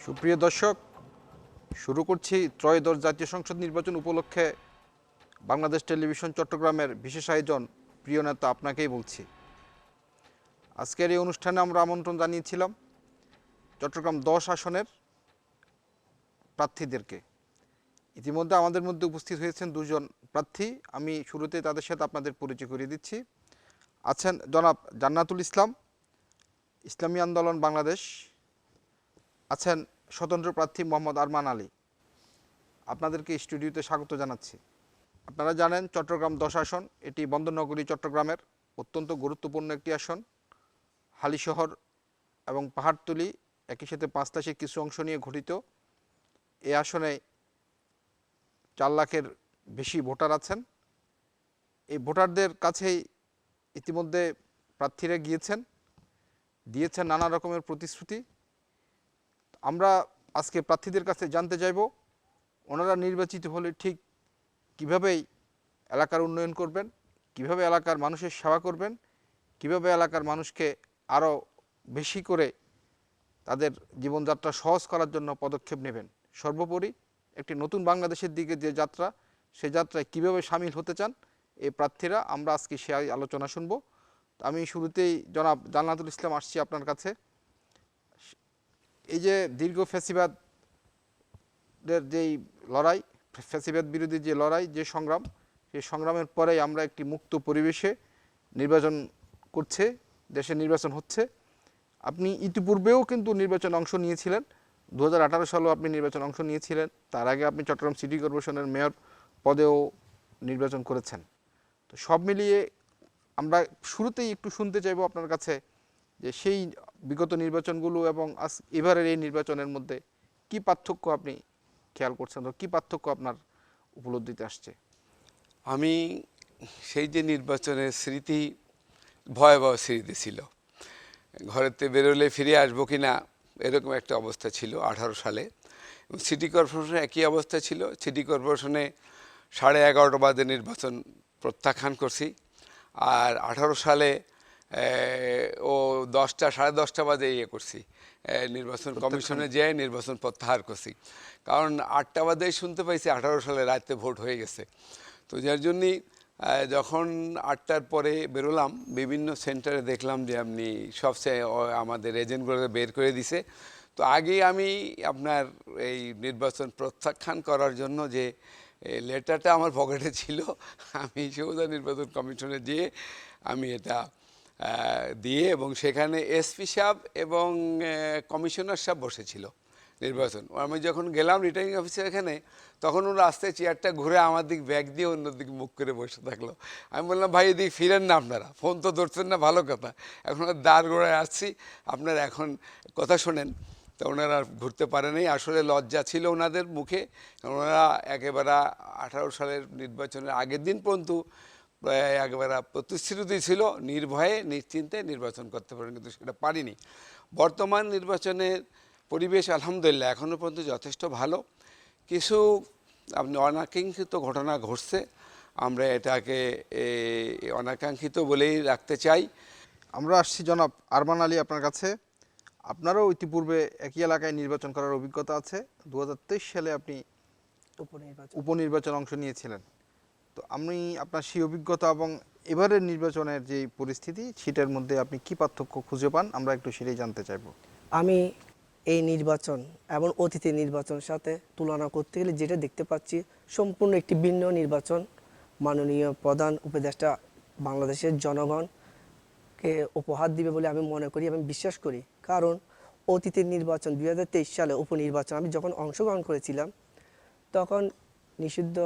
সুপ্রিয় দর্শক, শুরু করছি ত্রয়োদশ জাতীয় সংসদ নির্বাচন উপলক্ষে বাংলাদেশ টেলিভিশন চট্টগ্রামের বিশেষ আয়োজন প্রিয় নেতা আপনাকেই বলছি। আজকের এই অনুষ্ঠানে আমরা আমন্ত্রণ জানিয়েছিলাম চট্টগ্রাম 10 আসনের প্রার্থীদেরকে। ইতিমধ্যে আমাদের মধ্যে উপস্থিত হয়েছেন দুজন প্রার্থী। আমি শুরুতে তাদের সাথে আপনাদের পরিচয় করিয়ে দিচ্ছি। আছেন জনাব জান্নাতুল ইসলাম, ইসলামী আন্দোলন বাংলাদেশ। আছেন স্বতন্ত্র প্রার্থী মোহাম্মদ আরমান আলী। আপনাদেরকে স্টুডিওতে স্বাগত জানাচ্ছি। আপনারা জানেন চট্টগ্রাম 10 আসন, এটি বন্দরনগরী চট্টগ্রামের অত্যন্ত গুরুত্বপূর্ণ একটি আসন। হালিশহর এবং পাহাড়তলী একই সাথে পাঁচতাশির কিছু অংশ নিয়ে গঠিত। এই আসনে 4 লাখের বেশি ভোটার আছেন। এই ভোটারদের কাছেই ইতিমধ্যে প্রার্থীরা দিয়েছেন নানা রকমের প্রতিশ্রুতি। আমরা আজকে প্রার্থীদের কাছে জানতে চাইব ওনারা নির্বাচিত হলে ঠিক কীভাবেই এলাকার উন্নয়ন করবেন, কিভাবে এলাকার মানুষের সেবা করবেন, কিভাবে এলাকার মানুষকে আরও বেশি করে তাদের জীবনযাত্রা সহজ করার জন্য পদক্ষেপ নেবেন। সর্বোপরি একটি নতুন বাংলাদেশের দিকে যে যাত্রা, সেই যাত্রায় কীভাবে সামিল হতে চান এই প্রার্থীরা, আমরা আজকে সে আলোচনা শুনব। আমি শুরুতেই জনাব জান্নাতুল ইসলাম আসছি আপনার কাছে। এই যে দীর্ঘ ফ্যাসিবাদের যেই লড়াই, ফ্যাসিবাদ বিরোধী যে লড়াই, যে সংগ্রাম, সেই সংগ্রামের পরেই আমরা একটি মুক্ত পরিবেশে নির্বাচন করছে, দেশে নির্বাচন হচ্ছে। আপনি ইতিপূর্বেও কিন্তু নির্বাচনে অংশ নিয়েছিলেন, 2018 সালেও আপনি নির্বাচনে অংশ নিয়েছিলেন। তার আগে আপনি চট্টগ্রাম সিটি কর্পোরেশনের মেয়র পদেও নির্বাচন করেছেন। তো সব মিলিয়ে আমরা শুরুতেই একটু শুনতে চাইব আপনার কাছে যে সেই বিগত নির্বাচনগুলো এবং এবারের এই নির্বাচনের মধ্যে কি পার্থক্য আপনি খেয়াল করছেন, তো কী পার্থক্য আপনার উপলব্ধিতে আসছে? আমি সেই যে নির্বাচনের স্মৃতি ভয়াবহ স্মৃতি ছিল। ঘরেতে বেরোলে ফিরে আসবো কি না এরকম একটা অবস্থা ছিল 18 সালে। সিটি কর্পোরেশনে একই অবস্থা ছিল। সিটি কর্পোরেশনে 11:30 বাজে নির্বাচন প্রত্যাখ্যান করছি, আর 18 সালে ও 10টা 10:30 বাজে করছি, নির্বাচন কমিশনে যেয়ে নির্বাচন প্রত্যাহার করছি। কারণ 8টা বাজেই শুনতে পাইছি 18 সালে রাতে ভোট হয়ে গেছে। তো যার জন্যই যখন 8টার পরে বেরোলাম, বিভিন্ন সেন্টারে দেখলাম যে আপনি সবচেয়ে আমাদের এজেন্টগুলো বের করে দিছে। তো আগেই আমি আপনার এই নির্বাচন প্রত্যাখ্যান করার জন্য যে লেটারটা আমার পকেটে ছিল, আমি সোজা নির্বাচন কমিশনে যেয়ে আমি এটা দিয়ে, এবং সেখানে এসপি সাহেব এবং কমিশনার সাহেব বসেছিল নির্বাচন। আমি যখন গেলাম রিটার্নিং অফিসার এখানে, তখন ওরা আস্তে চেয়ারটা ঘুরে আমার দিক ব্যাগ দিয়ে অন্যদিক মুখ করে বসে থাকলো। আমি বললাম, ভাই এদিক ফিরেন না, আপনারা ফোন তো ধরছেন না, ভালো কথা, এখন দ্বার গোড়ায় আসছি, আপনারা এখন কথা শোনেন। তো ওনারা ঘুরতে পারে নাই। আসলে লজ্জা ছিল ওনাদের মুখে, ওনারা একেবারে 18 সালের নির্বাচনের আগের দিন পর্যন্ত একেবারে প্রতিশ্রুতি ছিল নির্ভয়ে নিশ্চিন্তে নির্বাচন করতে পারেন, কিন্তু সেটা পারিনি। বর্তমান নির্বাচনের পরিবেশ আলহামদুলিল্লাহ এখনও পর্যন্ত যথেষ্ট ভালো। কিছু আপনি অনাকাঙ্ক্ষিত ঘটনা ঘটছে, আমরা এটাকে অনাকাঙ্ক্ষিত বলেই রাখতে চাই। আমরা আসছি জনাব আরমান আলী আপনার কাছে। আপনারও ইতিপূর্বে একই এলাকায় নির্বাচন করার অভিজ্ঞতা আছে। 2023 সালে আপনি উপনির্বাচন অংশ নিয়েছিলেন। তো আমি আপনার সেই অভিজ্ঞতা এবং এবারের নির্বাচনের যে পরিস্থিতি, সেটার মধ্যে আপনি কি পার্থক্য খুঁজে পান, আমরা একটু সেটাই জানতে চাইব। আমি এই নির্বাচন এবং অতীতের নির্বাচনের সাথে তুলনা করতে গেলে যেটা দেখতে পাচ্ছি, সম্পূর্ণ একটি ভিন্ন নির্বাচন। মাননীয় প্রধান উপদেষ্টা বাংলাদেশের জনগণকে উপহার দিবে বলে আমি মনে করি এবং বিশ্বাস করি। কারণ অতীতের নির্বাচন 2023 সালে উপনির্বাচন আমি যখন অংশগ্রহণ করেছিলাম, তখন নিষিদ্ধ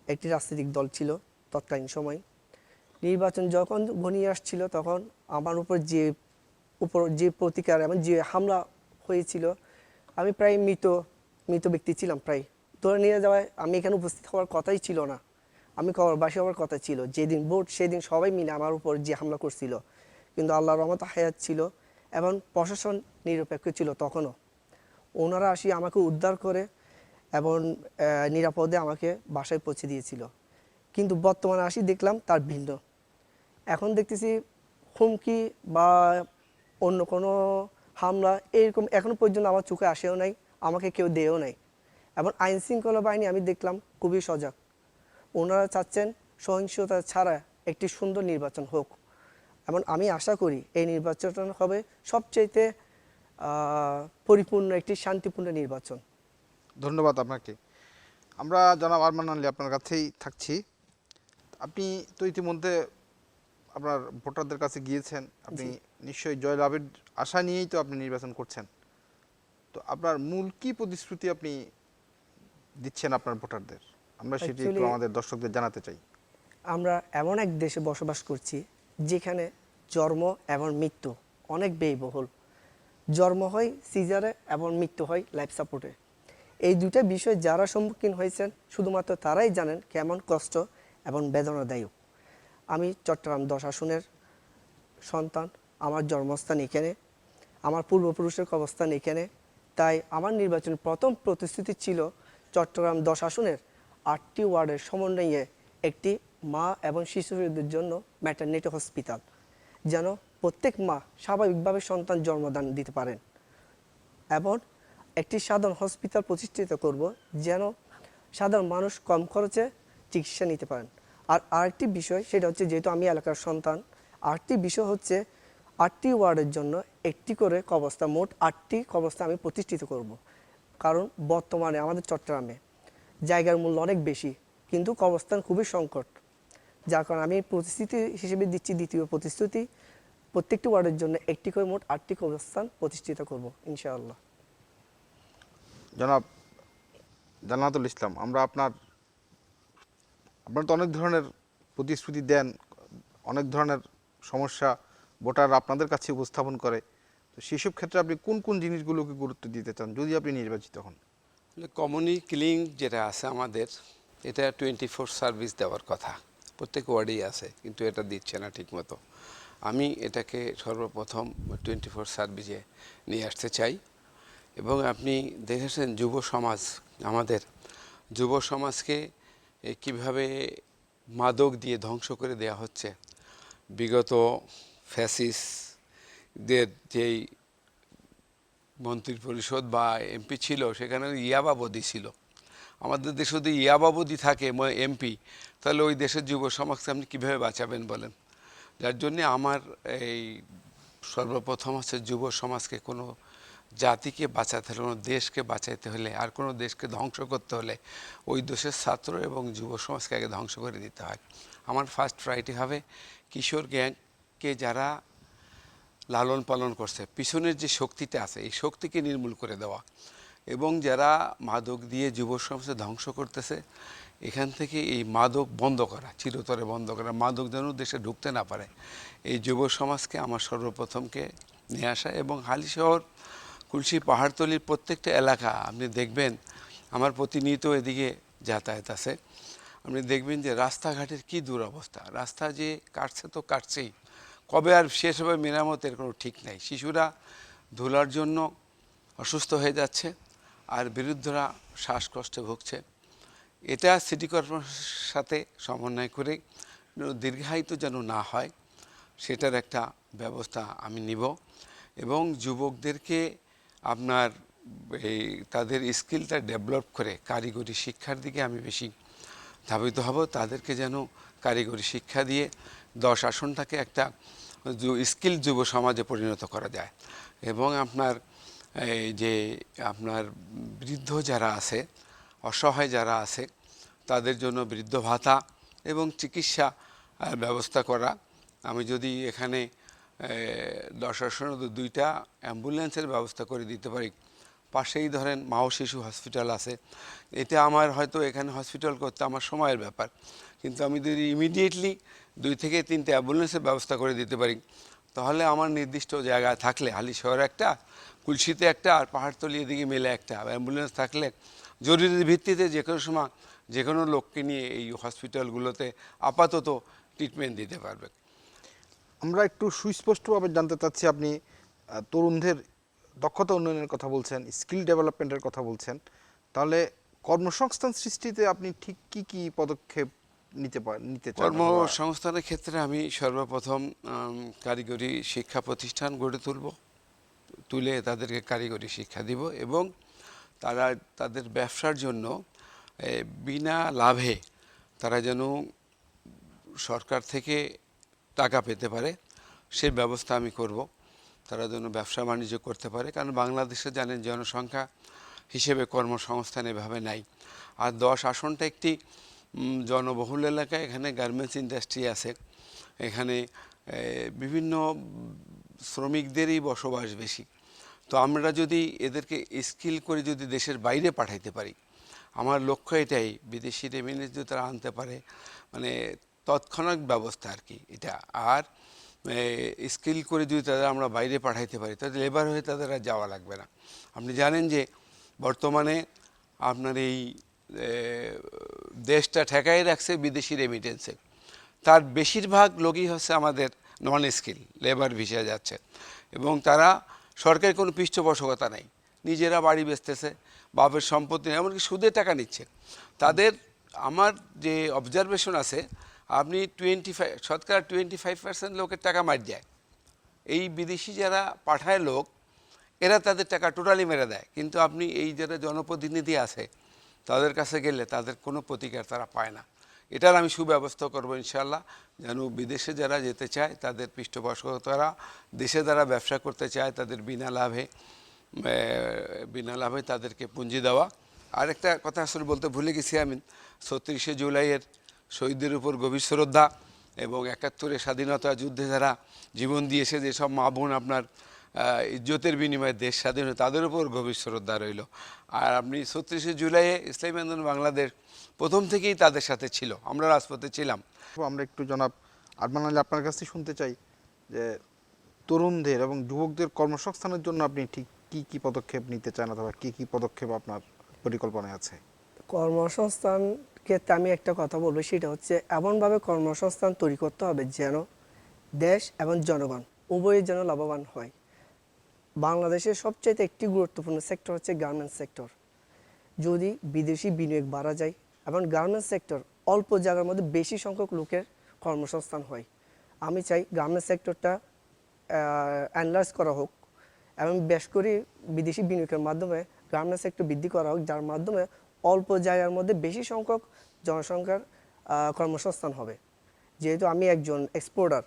একটি রাজনৈতিক দল ছিল তৎকালীন সময়। নির্বাচন যখন ঘনিয়ে আসছিল, তখন আমার উপর যে প্রতিকার এবং যে হামলা হয়েছিল, আমি প্রায় মৃত ব্যক্তি ছিলাম। প্রায় ধরে নিয়ে যাওয়ায় আমি এখানে উপস্থিত হওয়ার কথাই ছিল না, আমি কবরবাসী হওয়ার কথা ছিল। যেদিন ভোট সেদিন সবাই মিলে আমার উপর যে হামলা করছিল, কিন্তু আল্লাহর রহমত হায়াত ছিল এবং প্রশাসন নিরপেক্ষ ছিল। তখনও ওনারা আসি আমাকে উদ্ধার করে এবং নিরাপদে আমাকে বাসায় পৌঁছে দিয়েছিল। কিন্তু বর্তমানে আসি দেখলাম তার ভিন্ন। এখন দেখতেছি হুমকি বা অন্য কোনো হামলা এরকম এখনো পর্যন্ত আমার চোখে আসেও নাই। আমাকে কেউ দেও নাই। এবং আইন শৃঙ্খলা বাহিনী আমি দেখলাম খুবই সজাগ। ওনারা চাচ্ছেন সহিংসতা ছাড়া একটি সুন্দর নির্বাচন হোক, এবং আমি আশা করি এই নির্বাচন হবে সবচাইতে পরিপূর্ণ একটি শান্তিপূর্ণ নির্বাচন। ধন্যবাদ আপনাকে। আমরা জনাব আরমান আলী আপনার কাছেই থাকছি। আপনি তো ইতিমধ্যে আপনার ভোটারদের কাছে গিয়েছেন, আপনি নিশ্চয়ই জয়লাভের আশা নিয়েই তো আপনি নির্বাচন করছেন। তো আপনার মূল কি প্রতিশ্রুতি আপনি দিচ্ছেন আপনার ভোটারদের, আমরা সেটি একটু Actually, আমাদের দর্শকদের জানাতে চাই। আমরা এমন এক দেশে বসবাস করছি যেখানে জন্ম এবং মৃত্যু অনেক ব্যয়বহুল। জন্ম হয় সিজারে এবং মৃত্যু হয় লাইফ সাপোর্টে। এই দুটা বিষয় যারা সম্মুখীন হয়েছেন শুধুমাত্র তারাই জানেন কেমন কষ্ট এবং বেদনাদায়ক। আমি চট্টগ্রাম 10 আসনের সন্তান, আমার জন্মস্থান এখানে, আমার পূর্বপুরুষের কবরস্থান এখানে। তাই আমার নির্বাচনের প্রথম প্রতিশ্রুতি ছিল চট্টগ্রাম 10 আসনের 8টি ওয়ার্ডের সমন্বয়ে একটি মা এবং শিশুদের জন্য ম্যাটারনিটি হসপিটাল, যেন প্রত্যেক মা স্বাভাবিকভাবে সন্তান জন্মদান দিতে পারেন। এবং একটি সাধারণ হসপিটাল প্রতিষ্ঠিত করব, যেন সাধারণ মানুষ কম খরচে চিকিৎসা নিতে পারেন। আর আরেকটি বিষয়, সেটা হচ্ছে যেহেতু আমি এলাকার সন্তান, আরেকটি বিষয় হচ্ছে 8টি ওয়ার্ডের জন্য একটি করে কবরস্থান, মোট 8টি কবরস্থান আমি প্রতিষ্ঠিত করব। কারণ বর্তমানে আমাদের চট্টগ্রামে জায়গার মূল্য অনেক বেশি, কিন্তু কবরস্থান খুবই সংকট। যার কারণে আমি প্রতিশ্রুতি হিসেবে দিচ্ছি, দ্বিতীয় প্রতিশ্রুতি, প্রত্যেকটি ওয়ার্ডের জন্য একটি করে মোট 8টি কবরস্থান প্রতিষ্ঠিত করব ইনশাআল্লাহ। জনাব জান্নাতুল ইসলাম, আমরা আপনার তো অনেক ধরনের প্রতিশ্রুতি দেন, অনেক ধরনের সমস্যা ভোটার আপনাদের কাছে উপস্থাপন করে। তো সেসব ক্ষেত্রে আপনি কোন কোন জিনিসগুলোকে গুরুত্ব দিতে চান যদি আপনি নির্বাচিত হন? কমিউনিটি ক্লিনিং যেটা আছে আমাদের, এটা 24 সার্ভিস দেওয়ার কথা, প্রত্যেক ওয়ার্ডেই আছে, কিন্তু এটা দিচ্ছে না ঠিকমতো। আমি এটাকে সর্বপ্রথম 24 সার্ভিসে নিয়ে আসতে চাই। এবং আপনি দেখেছেন যুব সমাজ, আমাদের যুব সমাজকে কিভাবে মাদক দিয়ে ধ্বংস করে দেয়া হচ্ছে। বিগত ফ্যাসিস্টদের যেই মন্ত্রী পরিষদ বা এমপি ছিল, সেখানে ইয়াবাবদি ছিল। আমাদের দেশে যদি ইয়াবাবদি থাকে এমপি, তাহলে ওই দেশের যুব সমাজকে আপনি কীভাবে বাঁচাবেন বলেন? যার জন্যে আমার এই সর্বপ্রথম হচ্ছে যুব সমাজকে, কোনো জাতিকে বাঁচাতে হলে, কোনো দেশকে বাঁচাইতে হলে, আর কোনো দেশকে ধ্বংস করতে হলে ওই দেশের ছাত্র এবং যুব সমাজকে আগে ধ্বংস করে দিতে হয়। আমার ফার্স্ট প্রায়োরিটি হবে কিশোর গ্যাংকে যারা লালন পালন করছে, পিছনের যে শক্তিটা আছে, এই শক্তিকে নির্মূল করে দেওয়া। এবং যারা মাদক দিয়ে যুব সমাজকে ধ্বংস করতেছে, এখান থেকে এই মাদক বন্ধ করা, চিরতরে বন্ধ করা, মাদক যেন দেশে ঢুকতে না পারে। এই যুব সমাজকে আমার সর্বপ্রথমকে নিয়ে আসা। এবং হালিশহর, কুলসি, পাহাড়তলির প্রত্যেকটা এলাকা আপনি দেখবেন, আমার প্রতিনিয়ত এদিকে যাতায়াত আছে, আপনি দেখবেন যে রাস্তাঘাটের কি দুরবস্থা। রাস্তা যে কাটছে তো কাটছেই, কবে আর শেষ হবে মেরামতের কোনো ঠিক নাই। শিশুরা ধুলার জন্য অসুস্থ হয়ে যাচ্ছে, আর বৃদ্ধরা শ্বাসকষ্টে ভুগছে। এটা সিটি কর্পোরেশনের সাথে সমন্বয় করে দীর্ঘায়িত যেন না হয়, সেটার একটা ব্যবস্থা আমি নিব। এবং যুবকদেরকে আপনার এই তাদের স্কিলটা ডেভেলপ করে কারিগরি শিক্ষার দিকে আমি বেশি ধাবিত হব। তাদেরকে যেন কারিগরি শিক্ষা দিয়ে 10 আসনটাকে একটা স্কিল যুব সমাজে পরিণত করা যায়। এবং আপনার এই যে আপনার বৃদ্ধ যারা আছে, অসহায় যারা আছে, তাদের জন্য বৃদ্ধ ভাতা এবং চিকিৎসা ব্যবস্থা করা। আমি যদি এখানে 10 আসনে 2টা অ্যাম্বুলেন্সের ব্যবস্থা করে দিতে পারি, পাশেই ধরেন মা ও শিশু হসপিটাল আছে, এটা আমার হয়তো এখানে হসপিটাল করতে আমার সময়ের ব্যাপার, কিন্তু আমি যদি ইমিডিয়েটলি 2 থেকে 3টে অ্যাম্বুলেন্সের ব্যবস্থা করে দিতে পারি, তাহলে আমার নির্দিষ্ট জায়গায় থাকলে, হালিশহরে একটা, কুলসিতে একটা, আর পাহাড়তলি এদিকে মেলে একটা অ্যাম্বুলেন্স থাকলে জরুরি ভিত্তিতে যে কোনো সময় যে কোনো লোককে নিয়ে এই হসপিটালগুলোতে আপাতত ট্রিটমেন্ট দিতে পারবে। আমরা একটু সুস্পষ্টভাবে জানতে চাচ্ছি, আপনি তরুণদের দক্ষতা উন্নয়নের কথা বলছেন, স্কিল ডেভেলপমেন্টের কথা বলছেন, তাহলে কর্মসংস্থান সৃষ্টিতে আপনি ঠিক কি কি পদক্ষেপ নিতে চান? কর্মসংস্থানের ক্ষেত্রে আমি সর্বপ্রথম কারিগরি শিক্ষা প্রতিষ্ঠান গড়ে তুলে তাদেরকে কারিগরি শিক্ষা দিব। এবং তারা তাদের ব্যবসার জন্য বিনা লাভে তারা যেন সরকার থেকে টাকা পেতে পারে সেই ব্যবস্থা আমি করব। তারা যেন ব্যবসা বাণিজ্য করতে পারে, কারণ বাংলাদেশে জানেন জনসংখ্যা হিসেবে কর্মসংস্থান এভাবে নাই। আর 10 আসনটা একটি জনবহুল এলাকা, এখানে গার্মেন্টস ইন্ডাস্ট্রি আছে, এখানে বিভিন্ন শ্রমিকদেরই বসবাস বেশি। তো আমরা যদি এদেরকে স্কিল করে যদি দেশের বাইরে পাঠাইতে পারি, আমার লক্ষ্য এটাই, বিদেশি রেমিটেন্স যদি তারা আনতে পারে, মানে তৎক্ষণাৎ ব্যবস্থা আর কি এটা। আর স্কিল করে যদি তাদের আমরা বাইরে পাঠাইতে পারি, তাদের লেবার হয়ে তাদের আর যাওয়া লাগবে না। আপনি জানেন যে বর্তমানে আপনার এই দেশটা ঠেকাই রাখছে বিদেশি রেমিটেন্সে, তার বেশিরভাগ লোকই হচ্ছে আমাদের নন স্কিল লেবার ভিসা যাচ্ছে, এবং তারা সরকারের কোনো পৃষ্ঠপোষকতা নেই, নিজেরা বাড়ি বেচতেছে, বাপের সম্পত্তি নেই, এমনকি সুদে টাকা নিচ্ছে তাদের। আমার যে অবজারভেশন আছে, আপনি 25% লোকের টাকা মার যায়। এই বিদেশি যারা পাঠায় লোক, এরা তাদের টাকা টোটালি মেরে দেয়, কিন্তু আপনি এই যারা জনপ্রতিনিধি আছে তাদের কাছে গেলে তাদের কোনো প্রতিকার তারা পায় না। এটার আমি সুব্যবস্থা করবো ইনশাল্লাহ, যেন বিদেশে যারা যেতে চায় তাদের পৃষ্ঠপোষকতারা, দেশে যারা ব্যবসা করতে চায় তাদের বিনা লাভে তাদেরকে পুঁজি দেওয়া। আর একটা কথা আসলে বলতে ভুলে গেছি আমি, 36শে জুলাইয়ের শহীদদের উপর গভীর শ্রদ্ধা, এবং 71-এ স্বাধীনতা যুদ্ধে যারা জীবন দিয়েছে, যেসব মা বোন আপনার ইজ্জতের বিনিময়ে দেশ স্বাধীন হয়, তাদের উপর গভীর শ্রদ্ধা রইল। আর আপনি 36শে জুলাইয়ে ইসলামী আন্দোলন বাংলাদেশ প্রথম থেকেই তাদের সাথে ছিল, আমরা রাজপথে ছিলাম। আমরা একটু জনাব আরমান আলী আপনার কাছ থেকে শুনতে চাই যে তরুণদের এবং যুবকদের কর্মসংস্থানের জন্য আপনি ঠিক কি কি পদক্ষেপ নিতে চান, অথবা কি কি পদক্ষেপ আপনার পরিকল্পনায় আছে? কর্মসংস্থান ক্ষেত্রে আমি একটা কথা বলবো, সেটা হচ্ছে এমনভাবে কর্মসংস্থান তৈরি করতে হবে যেন দেশ এবং জনগণ উভয়ের যেন লাভবান হয়। বাংলাদেশের সবচেয়ে একটি গুরুত্বপূর্ণ সেক্টর হচ্ছে গার্মেন্টস সেক্টর। যদি বিদেশি বিনিয়োগ বাড়া যায় এবং গার্মেন্টস সেক্টর অল্প জায়গার মধ্যে বেশি সংখ্যক লোকের কর্মসংস্থান হয়, আমি চাই গার্মেন্টস সেক্টরটা অ্যানালাইজ করা হোক এবং বেশ করে বিদেশি বিনিয়োগের মাধ্যমে গার্মেন্টস সেক্টর বৃদ্ধি করা হোক, যার মাধ্যমে অল্প জায়গার মধ্যে বেশি সংখ্যক জনসংখ্যার কর্মসংস্থান হবে। যেহেতু আমি একজন এক্সপোর্টার,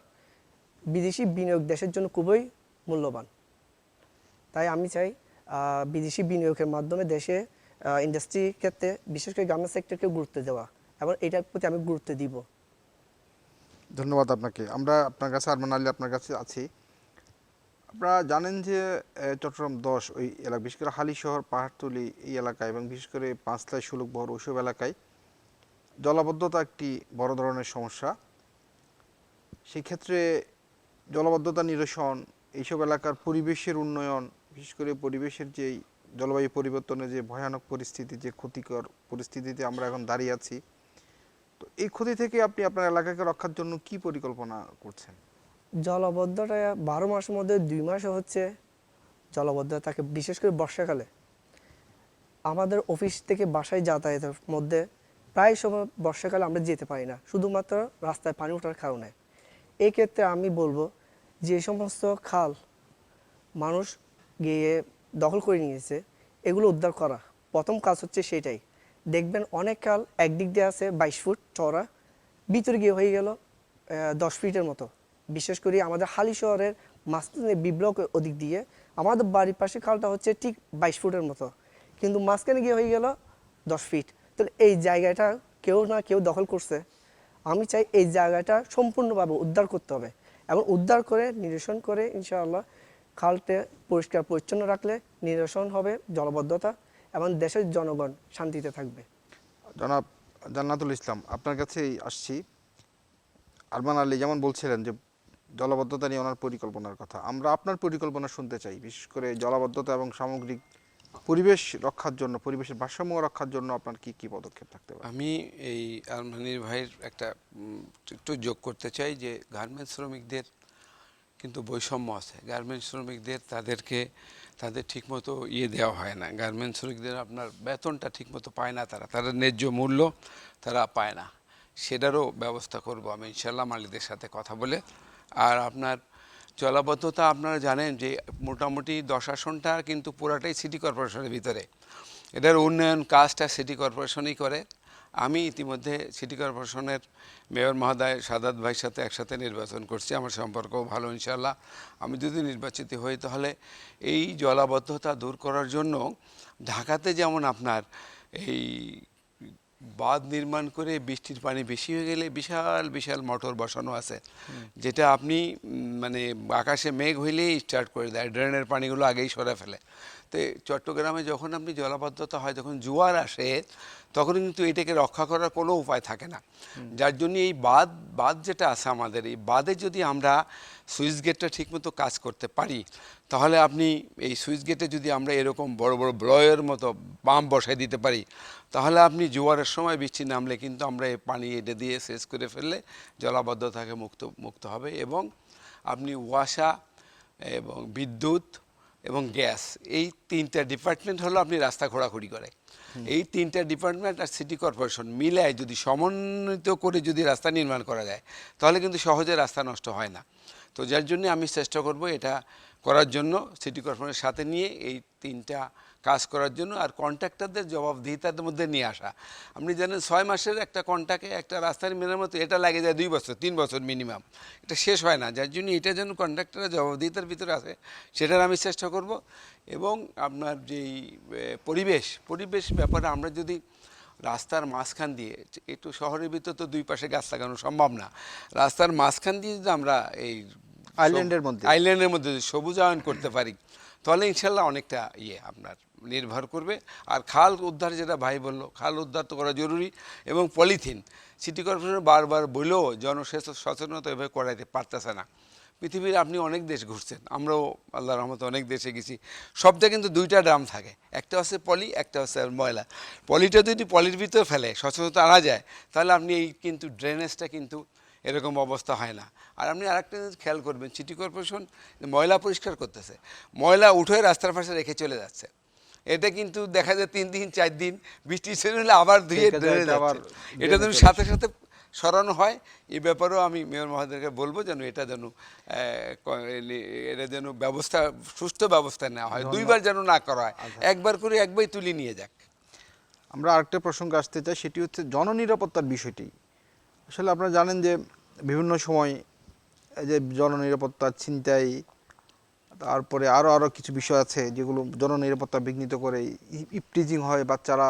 বিদেশি বিনিয়োগ দেশের জন্য খুবই মূল্যবান, তাই আমি চাই বিদেশি বিনিয়োগের মাধ্যমে দেশে ইন্ডাস্ট্রি ক্ষেত্রে বিশেষ করে গার্মেন্টস সেক্টরকে গুরুত্ব দেওয়া, এবং এটার প্রতি আমি গুরুত্ব দিব। ধন্যবাদ আপনাকে। আমরা আপনার কাছে আরমান আলী আপনার কাছে আছি। আপনারা জানেন যে চট্টগ্রাম 10 ওই এলাকা, বিশেষ করে হালিশহর, পাহাড়তলী এই এলাকায়, এবং বিশেষ করে পাঁচলাই, সুলুকবহর ওইসব এলাকায় জলাবদ্ধতা একটি বড় ধরনের সমস্যা। সেই ক্ষেত্রে জলাবদ্ধতা নিরসন, এইসব এলাকার পরিবেশের উন্নয়ন, বিশেষ করে পরিবেশের যেই জলবায়ু পরিবর্তনের যে ভয়ানক পরিস্থিতি, যে ক্ষতিকর পরিস্থিতিতে আমরা এখন দাঁড়িয়ে আছি, তো এই ক্ষতি থেকে আপনি আপনার এলাকাকে রক্ষার জন্য কি পরিকল্পনা করছেন? জলাবদ্ধতা 12 মাসের মধ্যে 2 মাসে হচ্ছে জলাবদ্ধতা থাকে, বিশেষ করে বর্ষাকালে। আমাদের অফিস থেকে বাসায় যাতায়াতের মধ্যে প্রায় সময় বর্ষাকালে আমরা যেতে পারি না, শুধুমাত্র রাস্তায় পানি ওঠার কারণে। এই ক্ষেত্রে আমি বলবো যে সমস্ত খাল মানুষ গিয়ে দখল করে নিয়েছে, এগুলো উদ্ধার করা প্রথম কাজ হচ্ছে সেটাই। দেখবেন অনেক খাল একদিক দিয়ে আছে 22 ফুট চওড়া, ভিতরে গিয়ে হয়ে গেল 10 ফিটের মতো। বিশেষ করে আমাদের হালি শহরের মাঝখানে বিপ্লব ওদিক দিয়ে আমাদের বাড়ির পাশে খালটা হচ্ছে ঠিক 22 ফুটের মতো, কিন্তু মাঝখানে গিয়ে হয়ে গেল 10 ফিট। তাহলে এই জায়গাটা কেউ না কেউ দখল করছে। আমি চাই এই জায়গাটা সম্পূর্ণভাবে উদ্ধার করতে হবে, এবং উদ্ধার করে নিরসন করে ইনশাআল্লাহ খালটা পরিষ্কার পরিচ্ছন্ন রাখলে নিরসন হবে জলাবদ্ধতা, এবং দেশের জনগণ শান্তিতে থাকবে। জনাব জান্নাতুল ইসলাম, আপনার কাছেই আসছি। আরমান আলী যেমন বলছিলেন যে জলাবদ্ধতা নিয়ে ওনার পরিকল্পনার কথা, আমরা আপনার পরিকল্পনা শুনতে চাই, বিশেষ করে জলাবদ্ধতা এবং সামগ্রিক পরিবেশ রক্ষার জন্য, পরিবেশের ভারসাম্য রক্ষার জন্য আপনার কি কি পদক্ষেপ থাকতে পারে? আমি এই আরমানির ভাইয়ের একটা একটু যোগ করতে চাই যে গার্মেন্টস শ্রমিকদের কিন্তু বৈষম্য আছে। গার্মেন্টস শ্রমিকদের তাদের ঠিকমতো দেওয়া হয় না। গার্মেন্টস শ্রমিকদের আপনার বেতনটা ঠিকমতো পায় না, তারা ন্যায্য মূল্য তারা পায় না। সেটারও ব্যবস্থা করব আমি ইনশাল্লাহ মালিকদের সাথে কথা বলে। আর আপনার জলাবদ্ধতা আপনারা জানেন যে মোটামুটি 10 আসনটা কিন্তু পুরাটাই সিটি কর্পোরেশনের ভিতরে, এটার উন্নয়ন কাজটা সিটি কর্পোরেশনই করে। আমি ইতিমধ্যে সিটি কর্পোরেশনের মেয়র মহোদয় সাদাত ভাইয়ের সাথে একসাথে নির্বাচন করছি, আমার সম্পর্কও ভালো ইনশাল্লাহ। আমি যদি নির্বাচিত হই তাহলে এই জলাবদ্ধতা দূর করার জন্য ঢাকাতে যেমন আপনার এই বাঁধ নির্মাণ করে বৃষ্টির পানি বেশি হয়ে গেলে বিশাল বিশাল মোটর বসানো আছে, যেটা আপনি মানে আকাশে মেঘ হইলেই স্টার্ট করে দেয়, ড্রেনের পানিগুলো আগেই সরে ফেলে। তো চট্টগ্রামে যখন আপনি জলাবদ্ধতা হয়, যখন জোয়ার আসে, তখন কিন্তু এটাকে রক্ষা করার কোনো উপায় থাকে না। যার জন্য এই বাঁধ যেটা আছে আমাদের, এই বাঁধে যদি আমরা সুইচ গেটটা ঠিকমতো কাজ করতে পারি, তাহলে আপনি এই সুইচ গেটে যদি আমরা এরকম বড় বড় ব্লয়ের মতো পাম্প বসাই দিতে পারি, তাহলে আপনি জোয়ারের সময় বৃষ্টি নামলে কিন্তু আমরা এই পানি এটা দিয়ে শেষ করে ফেললে জলাবদ্ধতাকে মুক্ত হবে। এবং আপনি ওয়াসা এবং বিদ্যুৎ এবং গ্যাস, এই তিনটা ডিপার্টমেন্ট হলো আপনি রাস্তা খোঁড়াখুড়ি করে, এই তিনটা ডিপার্টমেন্ট আর সিটি কর্পোরেশন মিলায় যদি সমন্বিত করে যদি রাস্তা নির্মাণ করা যায়, তাহলে কিন্তু সহজে রাস্তা নষ্ট হয় না। তো যার জন্য আমি চেষ্টা করব এটা করার জন্য, সিটি কর্পোরেশনের সাথে নিয়ে এই তিনটা কাজ করার জন্য। আর কন্ট্রাক্টরদের জবাবদিহিতার মধ্যে নিয়ে আসা। আপনি জানেন 6 মাসের একটা কন্ট্রাক্টে একটা রাস্তার মেরামত এটা লাগে যায় 2 বছর 3 বছর মিনিমাম, এটা শেষ হয় না। যার জন্য এটা যেন কন্ট্রাক্টরের জবাবদিহিতার ভিতরে আসে, সেটার আমি চেষ্টা করব। এবং আপনার যেই পরিবেশ ব্যাপারে আমরা যদি রাস্তার মাঝখান দিয়ে, একটু শহরের ভিতর তো দুই পাশে গাছ লাগানো সম্ভব না, রাস্তার মাঝখান দিয়ে যদি আমরা এই আইল্যান্ডের মধ্যে সবুজায়ন করতে পারি, তাহলে ইনশাল্লাহ অনেকটা আপনার নির্ভর করবে। আর খাল উদ্ধার, যেটা ভাই বললো, খাল উদ্ধার তো করা জরুরি। এবং পলিথিন সিটি কর্পোরেশন বারবার বললেও সচেতনতা এভাবে করাইতে পারতেছে না। পৃথিবীর আপনি অনেক দেশ ঘুরছেন, আমরাও আল্লাহর রহমতে অনেক দেশে গেছি, সবটা কিন্তু 2টা ড্রাম থাকে, একটা হচ্ছে পলি, একটা হচ্ছে ময়লা। পলিটা যদি পলির ভিতর ফেলে সচেতনতা আনা যায়, তাহলে আপনি এই কিন্তু ড্রেনেজটা কিন্তু এরকম অবস্থা হয় না। আর আপনি আরেকটা জিনিস খেয়াল করবেন, সিটি কর্পোরেশন ময়লা পরিষ্কার করতেছে, ময়লা উঠে রাস্তার পাশে রেখে চলে যাচ্ছে। এটা কিন্তু দেখা যায় 3 দিন 4 দিন বৃষ্টি ছেড়ে হলে আবার ধুয়ে ড্রেনে যাচ্ছে। এটা যেন সাথে সাথে সরানো হয়, এই ব্যাপারেও আমি মেয়র মহোদয়কে বলবো যেন এটা যেন সুষ্ঠু ব্যবস্থা নেওয়া হয়, 2বার যেন না করা হয়, একবার করে একবারই তুলে নিয়ে যাক। আমরা আরেকটা প্রসঙ্গে আসতে চাই, সেটি হচ্ছে জননিরাপত্তার বিষয়টি। আসলে আপনারা জানেন যে বিভিন্ন সময় এই যে জননিরাপত্তা, ছিনতাই, তারপরে আরও কিছু বিষয় আছে যেগুলো জননিরাপত্তা বিঘ্নিত করে। ইপটিজিং হয়, বাচ্চারা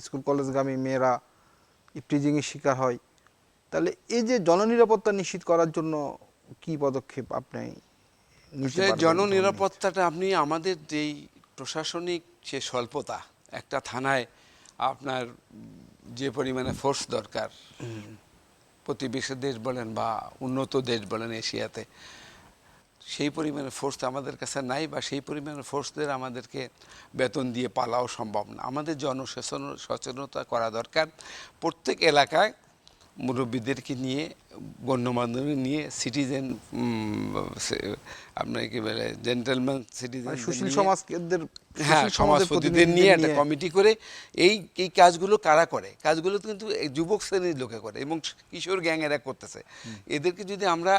স্কুল কলেজগামী মেয়েরা ইপটিজিংয়ের শিকার হয়। তাহলে এই যে জননিরাপত্তা নিশ্চিত করার জন্য কি পদক্ষেপ আপনি নিতে পারবেন? জননিরাপত্তাটা আপনি আমাদের যেই প্রশাসনিক যে স্বল্পতা, একটা থানায় আপনার যে পরিমাণে ফোর্স দরকার, প্রতিবেশী দেশ বলেন বা উন্নত দেশ বলেন এশিয়াতে, সেই পরিমাণে ফোর্স আমাদের কাছে নাই, বা সেই পরিমাণে ফোর্সদের আমাদেরকে বেতন দিয়ে পালাও সম্ভব না। আমাদের সচেতনতা করা দরকার। প্রত্যেক এলাকায় মুরব্বীদেরকে নিয়ে, গণ্যমান্য নিয়ে, সিটিজেন আপনার কি বলে জেন্টেলম্যান সিটিজেন, সুশীল সমাজদের, হ্যাঁ, সমাজপতিদের নিয়ে একটা কমিটি করে এই কাজগুলো কারা করে, কাজগুলো কিন্তু যুবক শ্রেণীর লোকে করে এবং কিশোর গ্যাং এরা করতেছে। এদেরকে যদি আমরা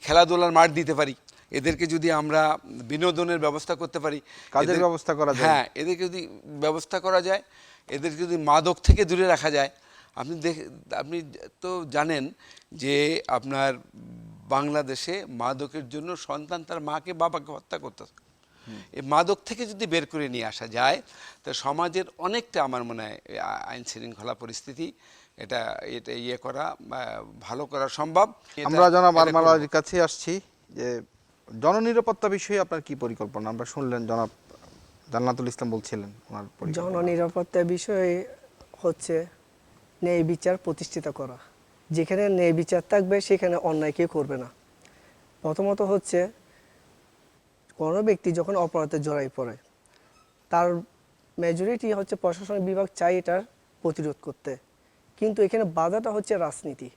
খেলাধুলার মাঠ দিতে পারি, এদেরকে যদি আমরা বিনোদনের ব্যবস্থা করতে পারি, কাজের ব্যবস্থা করা যায়, হ্যাঁ, এদেরকে যদি ব্যবস্থা করা যায়, এদেরকে যদি মাদক থেকে দূরে রাখা যায়। আপনি তো জানেন যে আপনার বাংলাদেশে মাদকের জন্য সন্তান তার মাকে বাবাকে হত্যা করতেছে। এই মাদক থেকে যদি বের করে নিয়ে আসা যায়, তো সমাজের অনেকটা আমার মনে হয় আইন শৃঙ্খলা পরিস্থিতি এটা করা, ভালো করা সম্ভব। আমরা জনাব আরমানের কাছে আসছি যে জননিরাপত্তা বিষয়ে আপনার কি পরিকল্পনা? আমরা শুনলেন জনাব জান্নাতুল ইসলাম বলছিলেন ওনার জননিরাপত্তা বিষয়ে হচ্ছে ন্যায় বিচার প্রতিষ্ঠিত করা। যেখানে ন্যায় বিচার থাকবে সেখানে অন্যায় কেউ করবে না। প্রথমত হচ্ছে কোনো ব্যক্তি যখন অপরাধে জড়াই পড়ে, তার মেজরিটি হচ্ছে প্রশাসন বিভাগ চাই এটার প্রতিরোধ করতে, কিন্তু এখানে বাধাটা হচ্ছে রাজনীতি,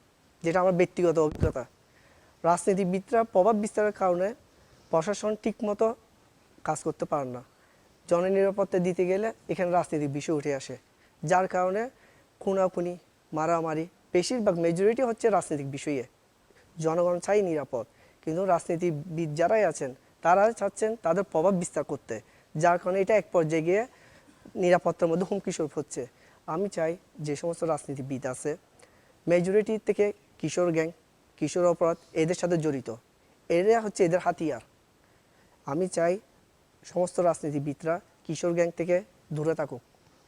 যেটা আমার ব্যক্তিগত অভিজ্ঞতা। রাজনীতিবিদরা প্রভাব বিস্তারের কারণে প্রশাসন ঠিকমতো কাজ করতে পারে না। জননিরাপত্তা দিতে গেলে এখানে রাজনীতির বিষয় উঠে আসে, যার কারণে খুনাখুনি, মারামারি, বেশিরভাগ মেজরিটি হচ্ছে রাজনৈতিক বিষয়ে। জনগণ চাই নিরাপদ, কিন্তু রাজনীতিবিদ যারাই আছেন তারা চাচ্ছেন তাদের প্রভাব বিস্তার করতে, যার কারণে এটা এক পর্যায়ে গিয়ে নিরাপত্তার মধ্যে হুমকি স্বরূপ হচ্ছে। আমি চাই যে সমস্ত রাজনীতিবিদ আছে মেজরিটি থেকে কিশোর গ্যাং, কিশোর অপরাধ এদের সাথে জড়িত, এরা হচ্ছে এদের হাতিয়ার। আমি চাই সমস্ত রাজনীতিবিদরা কিশোর গ্যাং থেকে দূরে থাকুক,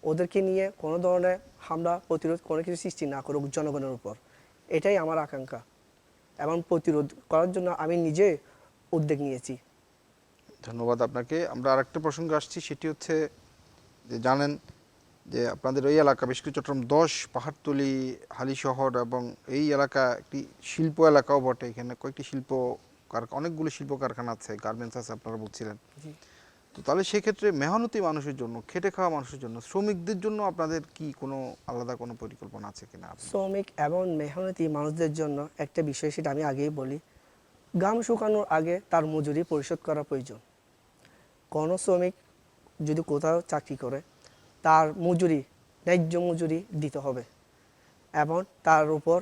ওদেরকে নিয়ে কোনো ধরনের হামলা প্রতিরোধ কোনো কিছু সৃষ্টি না করুক জনগণের উপর। এটাই আমার আকাঙ্ক্ষা এবং প্রতিরোধ করার জন্য আমি নিজে উদ্যোগ নিয়েছি। ধন্যবাদ আপনাকে। আমরা আরেকটা প্রসঙ্গে আসছি, সেটি হচ্ছে যে জানেন যে আপনাদের ওই এলাকা বিশেষ করে চট্টগ্রাম 10 পাহাড়তলি হালিশহর এবং এই এলাকা একটি শিল্প এলাকাও বটে। এখানে কয়েকটি অনেকগুলো শিল্প কারখানা আছে, গার্মেন্টস আছে আপনারা বলছিলেন। তো তাহলে সেক্ষেত্রে মেহনতি মানুষের জন্য, খেটে খাওয়া মানুষের জন্য, শ্রমিকদের জন্য আপনাদের কি কোনো আলাদা কোনো পরিকল্পনা আছে কিনা? শ্রমিক এবং মেহনতি মানুষদের জন্য একটা বিষয়, সেটা আমি আগেই বলি, ঘাম শুকানোর আগে তার মজুরি পরিশোধ করা প্রয়োজন। কোনো শ্রমিক যদি কোথাও চাকরি করে তার মজুরি, ন্যায্য মজুরি দিতে হবে এবং তার উপর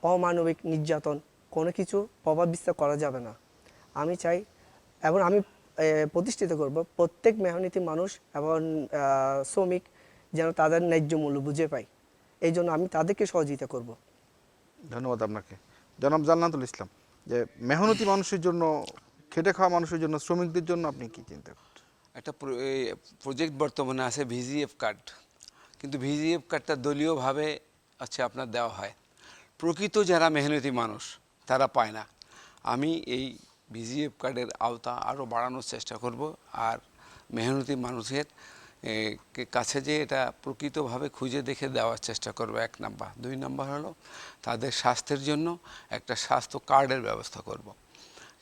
অমানবিক নির্যাতন কোনো কিছু প্রভাব বিস্তার করা যাবে না। আমি চাই এবং আমি প্রতিষ্ঠিত করব প্রত্যেক মেহনতি মানুষ এবং শ্রমিক যেন তাদের ন্যায্য মূল্য বুঝে পায়। এই জন্য আমি তাদেরকে সহযোগিতা করব। ধন্যবাদ আপনাকে। জনাব জান্নাতুল ইসলাম, যে মেহনতি মানুষের জন্য, খেটে খাওয়া মানুষের জন্য, শ্রমিকদের জন্য আপনি কি চিন্তা করছেন? একটা প্রজেক্ট বর্তমানে আছে ভিজিএফ কার্ড, কিন্তু ভিজিএফ কার্ডটা দলীয়ভাবে আপনার দেওয়া হয়, প্রকৃত যারা মেহনতি মানুষ তারা পায় না। আমি এই ভিজিএফ কার্ডের আওতা আরও বাড়ানোর চেষ্টা করব, আর মেহনতি মানুষের কাছে যে এটা প্রকৃতভাবে খুঁজে দেখে দেওয়ার চেষ্টা করব, 1 নাম্বার। 2 নাম্বার হলো তাদের স্বাস্থ্যের জন্য একটা স্বাস্থ্য কার্ডের ব্যবস্থা করব।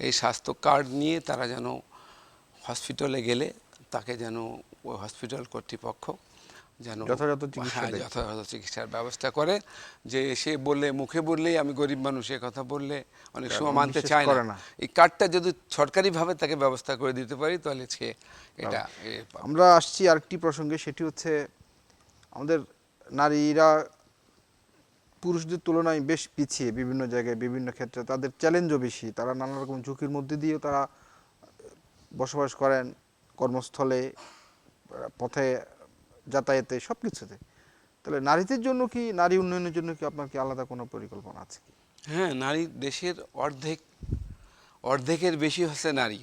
এই স্বাস্থ্য কার্ড নিয়ে তারা যেন হসপিটালে গেলে তাকে যেন ওই হসপিটাল কর্তৃপক্ষ যেন যথাযথ চিকিৎসা দেয়। যথাযথ চিকিৎসার ব্যবস্থা করে। যে সে বললে, মুখে বললেই আমি গরিব মানুষ, এ কথা বললে অনেক সময় মানতে বিশ্বাস চায় করে না। না। এই কার্ডটা যদি সরকারিভাবে তাকে ব্যবস্থা করে দিতে পারি তাহলে সে এটা আমরা আসছি আরেকটি প্রসঙ্গে, সেটি হচ্ছে আমাদের নারীরা পুরুষদের তুলনায় বেশ পিছিয়ে বিভিন্ন জায়গায়, বিভিন্ন ক্ষেত্রে তাদের চ্যালেঞ্জও বেশি। তারা নানা রকম ঝুঁকির মধ্যে দিয়েও তারা বসবাস করেন, কর্মস্থলে, পথে, যাতায়াতে, সব কিছুতে। তাহলে নারীদের জন্য কি, নারী উন্নয়নের জন্য কি আপনার কি আলাদা কোনো পরিকল্পনা আছে কি? হ্যাঁ, নারী দেশের অর্ধেকের বেশি হচ্ছে নারী।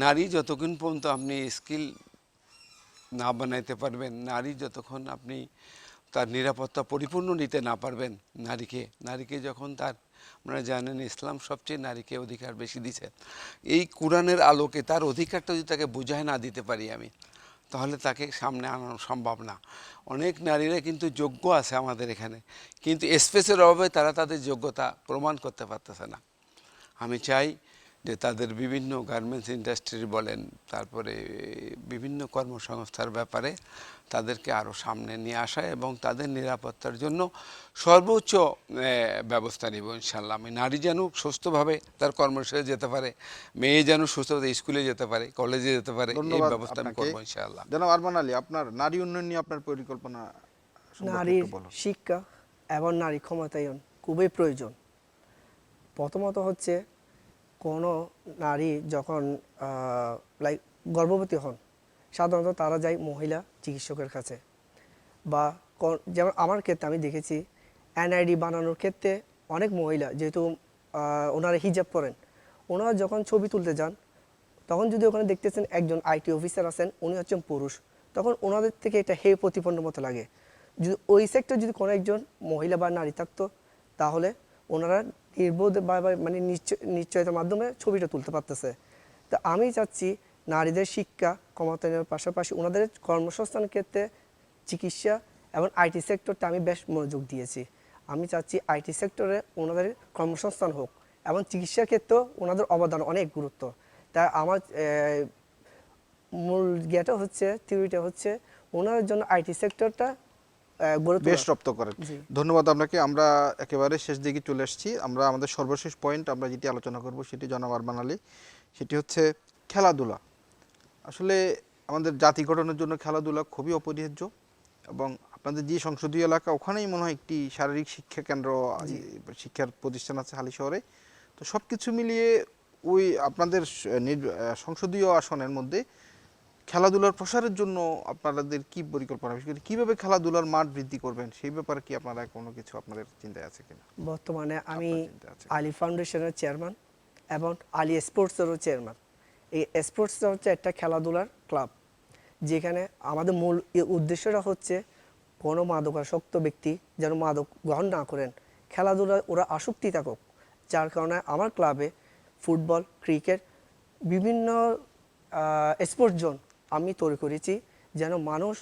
নারী যতক্ষণ পর্যন্ত আপনি স্কিল না বানাইতে পারবেন, নারী যতক্ষণ আপনি তার নিরাপত্তা পরিপূর্ণ নিতে না পারবেন, নারীকে যখন তার, আপনারা জানেন ইসলাম সবচেয়ে নারীকে অধিকার বেশি দিচ্ছে। এই কোরআনের আলোকে তার অধিকারটা যদি তাকে বুঝায় না দিতে পারি আমি, তাহলে তাকে সামনে আনানো সম্ভব না। অনেক নারীরা কিন্তু যোগ্য আছে আমাদের এখানে, কিন্তু স্পেসের অভাবে তারা তাদের যোগ্যতা প্রমাণ করতে পারতেছে না। আমি চাই যে তাদের বিভিন্ন গার্মেন্টস ইন্ডাস্ট্রি বলেন, তারপরে বিভিন্ন কর্মসংস্থার ব্যাপারে তাদেরকে আরও সামনে নিয়ে আসা এবং তাদের নিরাপত্তার জন্য সর্বোচ্চ ব্যবস্থা নেব ইনশাল্লাহ। আমি নারী যেন সুস্থভাবে তার কর্মস্থলে যেতে পারে, মেয়ে যেন সুস্থভাবে স্কুলে যেতে পারে, কলেজে যেতে পারে, এই ধন্যবাদ ব্যবস্থা আমি আপনাকে। করবো ইনশাআল্লাহ। জনাব আরমান আলী, আপনার নারী উন্নয়ন নিয়ে আপনার পরিকল্পনা সম্পর্কে নারীর একটু বলুন। শিক্ষা এবং নারী ক্ষমতায়ন খুবই প্রয়োজন। প্রথমত হচ্ছে কোনো নারী যখন গর্ভবতী হন, সাধারণত তারা যায় মহিলা চিকিৎসকের কাছে, বা যেমন আমার ক্ষেত্রে আমি দেখেছি এনআইডি বানানোর ক্ষেত্রে অনেক মহিলা, যেহেতু ওনারা হিজাব পরেন, ওনারা যখন ছবি তুলতে যান তখন যদি ওখানে দেখতেছেন একজন আইটি অফিসার আছেন, উনি হচ্ছেন পুরুষ, তখন ওনাদের থেকে এটা হে প্রতিপন্ন মতো লাগে। যদি ওই সেক্টর যদি কোনো একজন মহিলা বা নারী থাকতো, তাহলে ওনারা নির্বোধ বা মানে নিশ্চয়তার মাধ্যমে ছবিটা তুলতে পারতেছে। তো আমি চাচ্ছি নারীদের শিক্ষা ক্ষমতায়নের পাশাপাশি ওনাদের কর্মসংস্থানের ক্ষেত্রে চিকিৎসা এবং আইটি সেক্টরটা আমি বেশ মনোযোগ দিয়েছি। আমি চাচ্ছি আইটি সেক্টরে ওনাদের কর্মসংস্থান হোক এবং চিকিৎসার ক্ষেত্রেও ওনাদের অবদান অনেক গুরুত্ব। তাই আমার মূল থিওরিটা হচ্ছে ওনার জন্য আইটি সেক্টরটা বেশ রপ্ত করেন। ধন্যবাদ আপনাকে। আমরা একেবারে শেষ দিকে চলে আসছি। আমরা আমাদের সর্বশেষ পয়েন্ট আমরা যেটি আলোচনা করব সেটি জনাব আরমান আলী, সেটি হচ্ছে খেলাধুলা। আসলে আমাদের জাতি গঠনের জন্য খেলাধুলা খুবই অপরিহার্য, এবং আপনাদের যে সংসদীয় এলাকা ওখানেই মনে হয় একটি শারীরিক শিক্ষা কেন্দ্র, শিক্ষার প্রতিষ্ঠান আছে হালিশহরে। তো সব কিছু মিলিয়ে ওই আপনাদের সংসদীয় আসনের মধ্যে খেলাধুলার প্রসারের জন্য আপনাদের কি পরিকল্পনা, বিশেষ করে কিভাবে খেলাধুলার মাঠ বৃদ্ধি করবেন সেই ব্যাপারে কি আপনারা কোনো কিছু আপনাদের চিন্তায় আছে কিনা? বর্তমানে আমি আপনার চিন্তা আছে। আলী ফাউন্ডেশনের চেয়ারম্যান এবং আলী স্পোর্টসেরও চেয়ারম্যান। এই স্পোর্টস হচ্ছে একটা খেলাধুলার ক্লাব, যেখানে আমাদের মূল উদ্দেশ্যটা হচ্ছে কোনো মাদকাসক্ত ব্যক্তি যেন মাদক গ্রহণ না করেন, খেলাধুলায় ওরা আসক্তি থাকুক। যার কারণে আমার ক্লাবে ফুটবল, ক্রিকেট, বিভিন্ন স্পোর্টস জোন আমি তৈরি করেছি, যেন মানুষ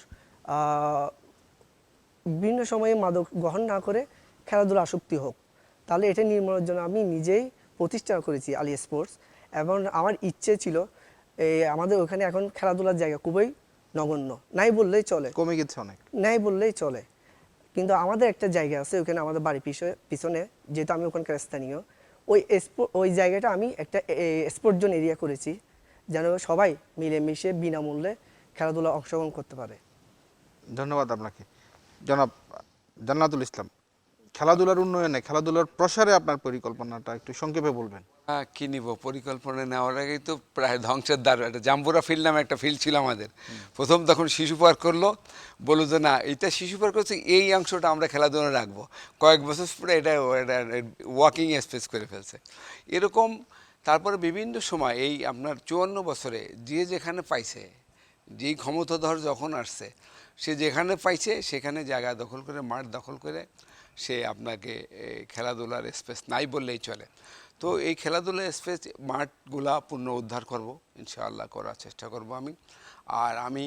বিভিন্ন সময়ে মাদক গ্রহণ না করে খেলাধুলা আসক্তি হোক। তাহলে এটা নির্মূলের জন্য আমি নিজেই প্রতিষ্ঠা করেছি আলী স্পোর্টস। এবং আমার ইচ্ছে ছিল আমাদের ওখানে এখন খেলাধুলার জায়গা খুবই নগণ্য, নাই বললেই চলে, কমে গেছে অনেক। নাই বললেই চলে। কিন্তু আমাদের একটা জায়গা আছে ওখানে, আমাদের বাড়ির পিছনে, যেহেতু আমি ওখানকার স্থানীয়, ওই জায়গাটা আমি একটা স্পোর্টস জোন এরিয়া করেছি, যেন সবাই মিলেমিশে বিনামূল্যে খেলাধুলা অংশগ্রহণ করতে পারে। ধন্যবাদ আপনাকে। জনাব জান্নাতুল ইসলাম, খেলাধুলার উন্নয়নে, খেলাধুলার প্রসারে আপনার পরিকল্পনাটা একটু সংক্ষেপে বলবেন। হ্যাঁ, কি নিব, পরিকল্পনা নেওয়ার আগেই তো প্রায় ধ্বংসের দ্বার। একটা জাম্বুরা ফিল্ড নামে একটা ফিল্ড ছিল আমাদের। প্রথম তখন শিশু পার্ক করলো, বললো যে না, এটা শিশু পার্ক হচ্ছে, এই অংশটা আমরা খেলাধুলা রাখবো। কয়েক বছর পরে এটা ওয়াকিং স্পেস করে ফেলছে। এরকম তারপরে বিভিন্ন সময় এই আপনার 54 বছরে যে যেখানে পাইছে, যেই ক্ষমতাধর যখন আসছে, সে যেখানে পাইছে সেখানে জায়গা দখল করে, মাঠ দখল করে সে আপনাকে খেলাধুলার স্পেস নাই বললেই চলে। তো এই খেলাধুলার স্পেস মাঠগুলা পুনরুদ্ধার করব, ইনশাআল্লাহ করার চেষ্টা করব আমি। আর আমি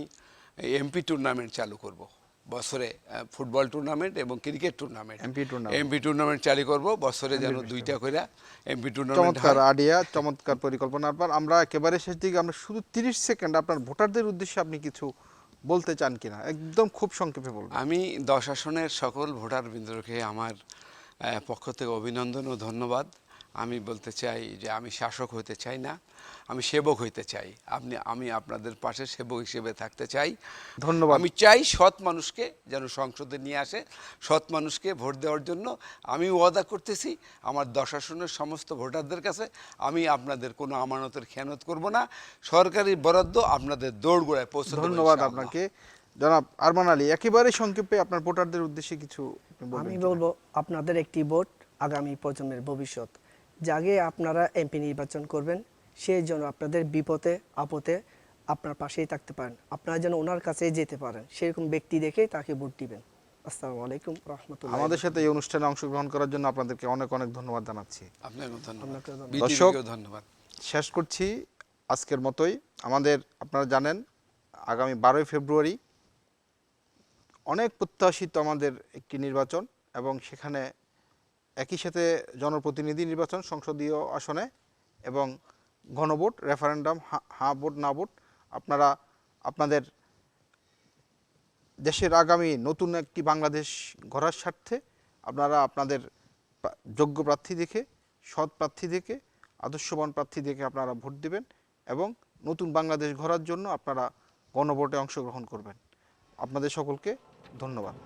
এমপি টুর্নামেন্ট চালু করব বছরে, ফুটবল টুর্নামেন্ট এবং ক্রিকেট টুর্নামেন্ট। এমপি টুর্নামেন্ট চালু করব বছরে, যেন 2টা করে এমপি টুর্নামেন্ট হয়। চমৎকার আইডিয়া, চমৎকার পরিকল্পনা। আপনার আমরা একেবারে শেষ দিকে, আমরা শুধু 30 সেকেন্ড আপনার ভোটারদের উদ্দেশ্যে আপনি কিছু বলতে চান কিনা, একদম খুব সংক্ষেপে বলবেন। আমি 10 আসনের সকল ভোটারবৃন্দকে আমার পক্ষ থেকে অভিনন্দন ও ধন্যবাদ। আমি বলতে চাই যে আমি শাসক হইতে চাই না, আমি সেবক হইতে চাই। আমি আপনাদের পাশে সেবক হিসেবে থাকতে চাই। ধন্যবাদ। আমি চাই সৎ মানুষকে যেন সংসদে নিয়ে আসে, সৎ মানুষকে ভোট দেওয়ার জন্য আমি ওয়াদা করতেছি আমার 10 আসনের সমস্ত ভোটারদের কাছে, আমি আপনাদের কোনো আমানতের খেয়ানত করব না। সরকারি বরাদ্দ আপনাদের দৌড়গোড়ায় পৌঁছে দেব। ধন্যবাদ আপনাকে। জনাব আরমান আলী, একেবারে সংক্ষেপে আপনার ভোটারদের উদ্দেশ্যে কিছু বলবেন আমি কিনা? বলবো, আপনাদের একটি ভোট আগামী প্রজন্মের ভবিষ্যৎ। যাকে আপনারা এমপি নির্বাচন করবেন, সেই জন্য আপনাদের বিপদে আপদে আপনার পাশেই থাকতে পারেন, আপনারা যেন ওনার কাছেই যেতে পারেন, সেরকম ব্যক্তি দেখে তাকে ভোট দিবেন। আসসালামু আলাইকুম রহমতুল্লাহ। আমাদের সাথে এই অনুষ্ঠানে অংশগ্রহণ করার জন্য আপনাদেরকে অনেক অনেক ধন্যবাদ জানাচ্ছি। আপনাকেও ধন্যবাদ, আপনাকেও ধন্যবাদ। বিটিভিকেও ধন্যবাদ। শেষ করছি আজকের মতোই। আমাদের, আপনারা জানেন, আগামী 12ই ফেব্রুয়ারি অনেক প্রত্যাশিত আমাদের একটি নির্বাচন, এবং সেখানে একই সাথে জনপ্রতিনিধি নির্বাচন সংসদীয় আসনে এবং গণভোট, রেফারেন্ডাম, হ্যাঁ ভোট না ভোট। আপনারা আপনাদের দেশের আগামী নতুন একটি বাংলাদেশ গড়ার স্বার্থে আপনারা আপনাদের যোগ্য প্রার্থী দেখে, সৎ প্রার্থী দেখে, আদর্শবান প্রার্থী দেখে আপনারা ভোট দেবেন, এবং নতুন বাংলাদেশ গড়ার জন্য আপনারা গণভোটে অংশগ্রহণ করবেন। আপনাদের সকলকে ধন্যবাদ।